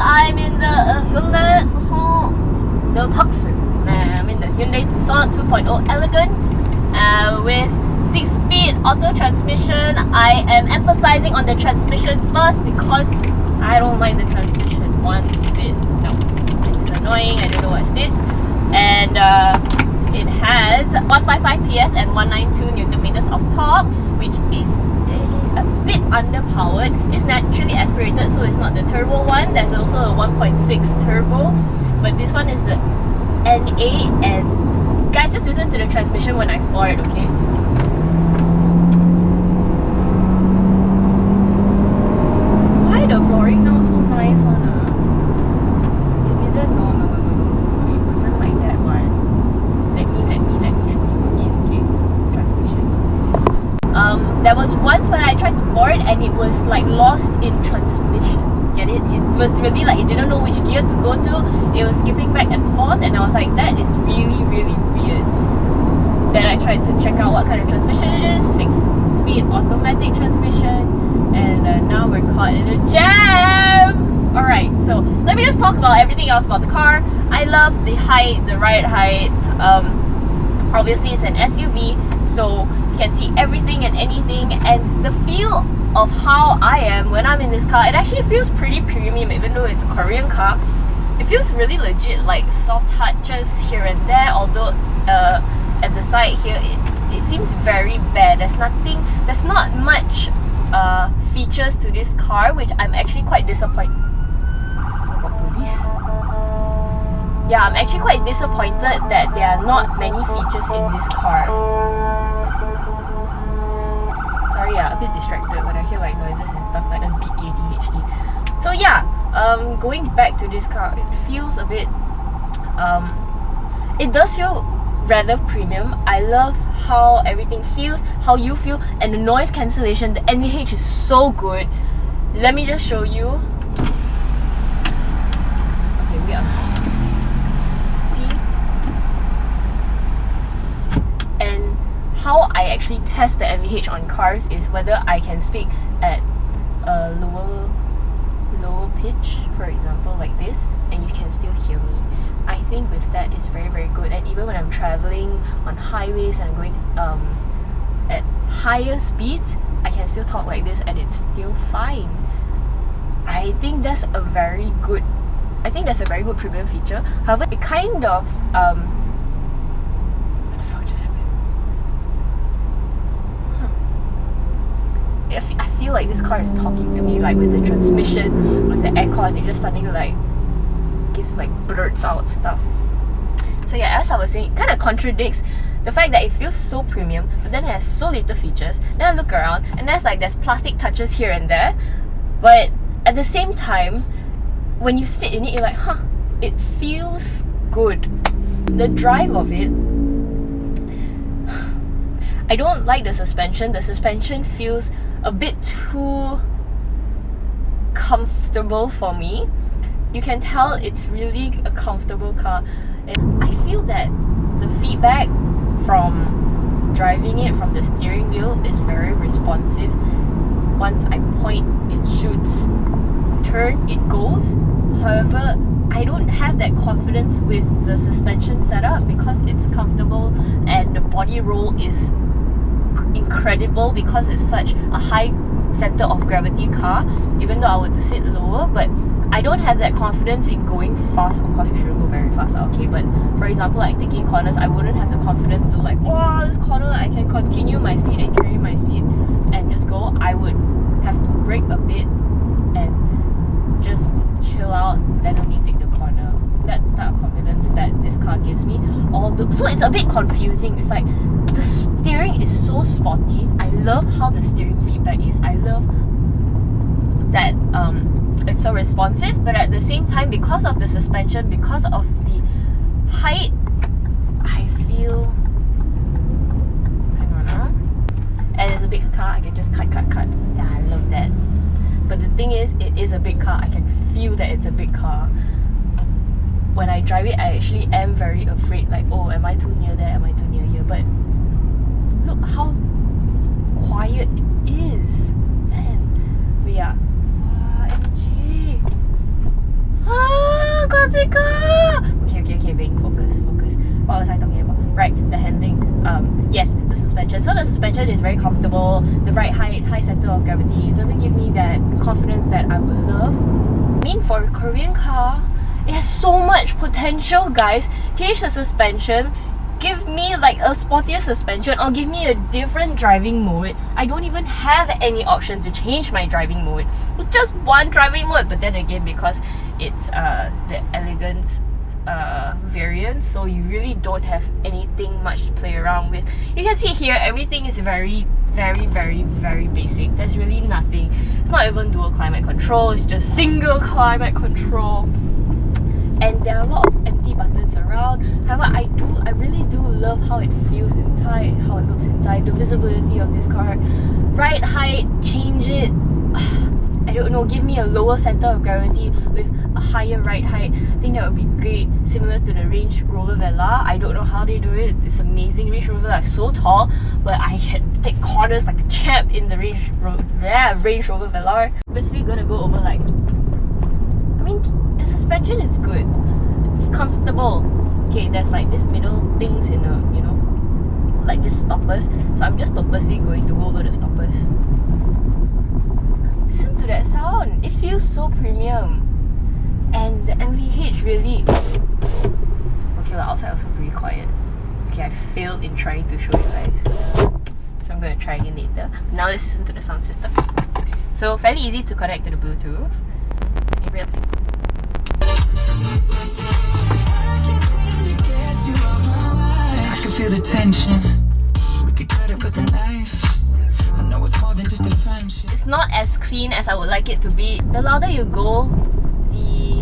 I'm in the Hyundai Tucson, the Tucson. I'm in the Hyundai Tucson 2.0 Elegant with 6-speed auto transmission. I am emphasizing on the transmission first because I don't like the transmission one bit. No, it's annoying. I don't know what's this. And it has 155 PS and 192 Newton meters of torque, which is a bit underpowered. It's naturally aspirated, so it's not the turbo one. There's also a 1.6 turbo, but this one is the NA. And guys, just listen to the transmission when I floor it, okay? Why the flooring now so nice one? It didn't. No. It wasn't like that one. Let me show you again, okay? Transmission. There was once when I tried to floor it and it was like lost in transmission. Get it? It was really like it didn't know which gear to go to. It was skipping back and forth, and I was like, that is really weird. Then I tried to check out what kind of transmission it is. 6-speed automatic transmission, and now we're caught in a jam. Alright, so let me just talk about everything else about the car. I love the height, the ride height. Obviously it's an SUV, so you can see everything and anything, and the feel of how I am when I'm in this car, it actually feels pretty premium. Even though it's a Korean car, it feels really legit, like soft touches here and there, although at the side here it seems very bare. There's not much features to this car, which I'm actually quite disappointed. Yeah, I'm actually quite disappointed that there are not many features in this car. Sorry, yeah, a bit distracted when I hear like noises and stuff like that. ADHD. So yeah, going back to this car, it feels a bit, it does feel rather premium. I love how everything feels, how you feel, and the noise cancellation. The NVH is so good. Let me just show you. Okay, we are. How I actually test the NVH on cars is whether I can speak at a lower pitch, for example, like this, and you can still hear me. I think with that it's very good. And even when I'm traveling on highways and I'm going at higher speeds, I can still talk like this and it's still fine. I think that's a very good premium feature. However, it kind of I feel like this car is talking to me, like with the transmission, with the aircon, it just suddenly like gives like blurts out stuff. So yeah, as I was saying, it kind of contradicts the fact that it feels so premium, but then it has so little features. Then I look around and there's plastic touches here and there, but at the same time, when you sit in it, you're like, huh, it feels good. The drive of it, I don't like the suspension. The suspension feels a bit too comfortable for me. You can tell it's really a comfortable car. And I feel that the feedback from driving it from the steering wheel is very responsive. Once I point, it shoots. Turn, it goes. However, I don't have that confidence with the suspension setup because it's comfortable and the body roll is incredible because it's such a high center of gravity car, even though I would to sit lower. But I don't have that confidence in going fast. Of course you shouldn't go very fast, okay, but for example, like taking corners, I wouldn't have the confidence to like, oh, this corner I can continue my speed and carry my speed and just go. I would have to brake a bit and just chill out, then only take the corner. That's the type of confidence that this car gives me. So it's a bit confusing. It's like the steering is so sporty. I love how the steering feedback is. I love that it's so responsive, but at the same time, because of the suspension, because of the height, I feel, hang on, and it's a big car, I can just cut. Yeah, I love that. But the thing is, it is a big car. I can feel that it's a big car. When I drive it, I actually am very afraid, like, oh, am I too near there, am I too near here? But look how quiet it is, man. But yeah, MG. car! Okay, wait, focus. What was I talking about? Right, the handling. Yes, the suspension. So the suspension is very comfortable. The right height, high center of gravity. It doesn't give me that confidence that I would love. I mean, for a Korean car, it has so much potential, guys. Change the suspension, give me like a sportier suspension, or give me a different driving mode. I don't even have any option to change my driving mode. It's just one driving mode, but then again, because it's the elegant variant, so you really don't have anything much to play around with. You can see here, everything is very basic. There's really nothing. It's not even dual climate control, it's just single climate control. And there are a lot of empty buttons around. However, I really do love how it feels inside, how it looks inside, the visibility of this car. Right height, change it. I don't know, give me a lower center of gravity with a higher right height. I think that would be great, similar to the Range Rover Velar. I don't know how they do it. It's amazing. Range Rover are so tall, but I can take corners like a champ in the Range Rover Velar. Obviously gonna go over like, I mean, the suspension is good. It's comfortable. Okay, there's like this middle things in the, you know, like this stoppers. So I'm just purposely going to go over the stoppers. Listen to that sound. It feels so premium. And the MVH really... Okay, the outside also pretty quiet. Okay, I failed in trying to show you guys. So I'm going to try again later. Now let's listen to the sound system. So fairly easy to connect to the Bluetooth. I can feel the tension. We could cut it with a knife. I know it's more than just a friendship. It's not as clean as I would like it to be. The louder you go, the...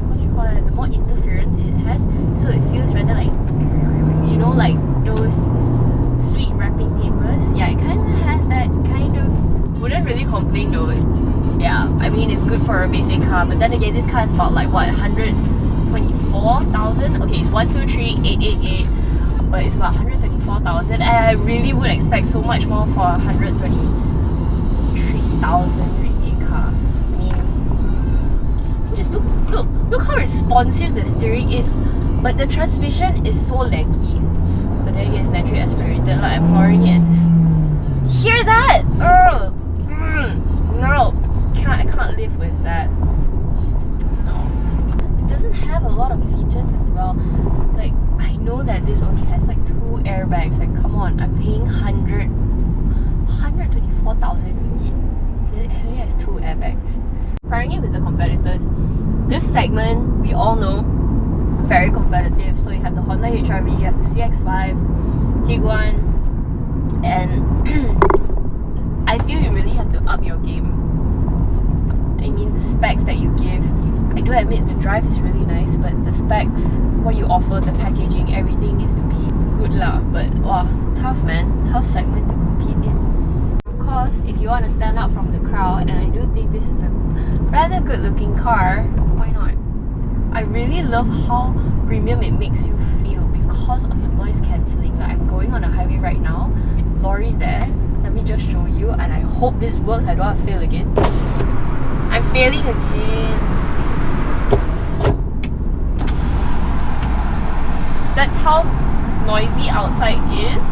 what do you call it? The more interference it has. So it feels rather like, you know, like those sweet wrapping papers. Yeah, it kind of has that kind of... Wouldn't really complain though. Yeah, I mean it's good for a basic car, but then again this car is about like what, 124,000? Okay, it's 123,888, but it's about 124,000, and I really would expect so much more for a 123,000 ringgit car. I mean, just look how responsive the steering is, but the transmission is so laggy. But then again, it's naturally aspirated, like I'm pouring it. Hear that? No. I can't live with that. No. It doesn't have a lot of features as well. Like, I know that this only has like 2 airbags. Like, come on, I'm paying 124,000 ringgit. It only has 2 airbags. Comparing it with the competitors, this segment, we all know, very competitive. So you have the Honda HR-V, you have the CX-5, Tiguan, and I feel you really have to up your game. I mean, the specs that you give, I do admit the drive is really nice, but the specs, what you offer, the packaging, everything needs to be good lah. But wow, tough man, tough segment to compete in. Of course, if you want to stand out from the crowd, and I do think this is a rather good looking car, why not? I really love how premium it makes you feel because of the noise cancelling. Like, I'm going on a highway right now, lorry there. Let me just show you, and I hope this works. I don't want to fail again. I'm failing again. That's how noisy outside is.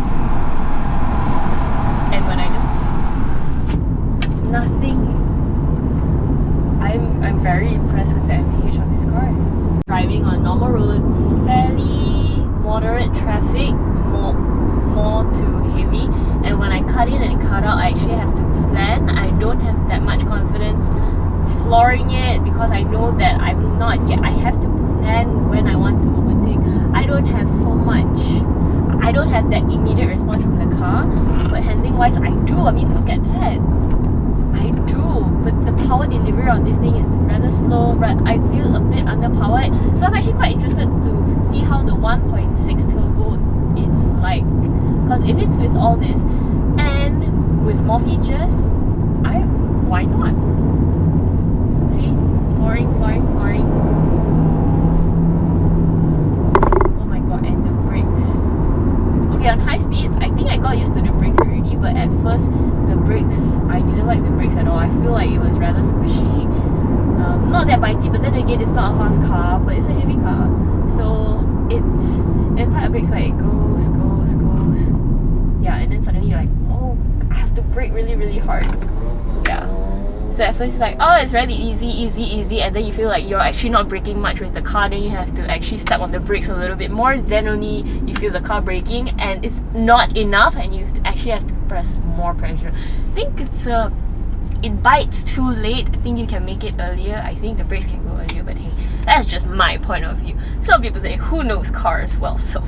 And when I just... nothing. I'm very impressed with the MPH on this car. Driving on normal roads, fairly moderate traffic, more to heavy, and when I cut in and cut out, I actually have to plan. I don't have that much confidence flooring it because I know that I have to plan when I want to overtake. I don't have that immediate response from the car, but handling wise I do. I mean, look at that. I do, but the power delivery on this thing is rather slow. I feel a bit underpowered, so I'm actually quite interested to see how the 1.6 turbo is like, because if it's with all this and with more features, why not? See? Flooring. Oh my god, and the brakes. Okay, on high speeds, I think I got used to the brakes already, but at first, the brakes, I didn't like the brakes at all. I feel like it was rather squishy. not that bitey, but then again, it's not a fast car, but it's a heavy car. So it's type of brakes where it goes. Yeah, and then suddenly you're like, oh, I have to brake really, really hard. Yeah. So at first it's like, oh, it's really easy, and then you feel like you're actually not braking much with the car, then you have to actually step on the brakes a little bit more, then only you feel the car braking, and it's not enough, and you actually have to press more pressure. I think it bites too late. I think you can make it earlier. I think the brakes can go earlier, but hey, that's just my point of view. Some people say, who knows cars? Well, so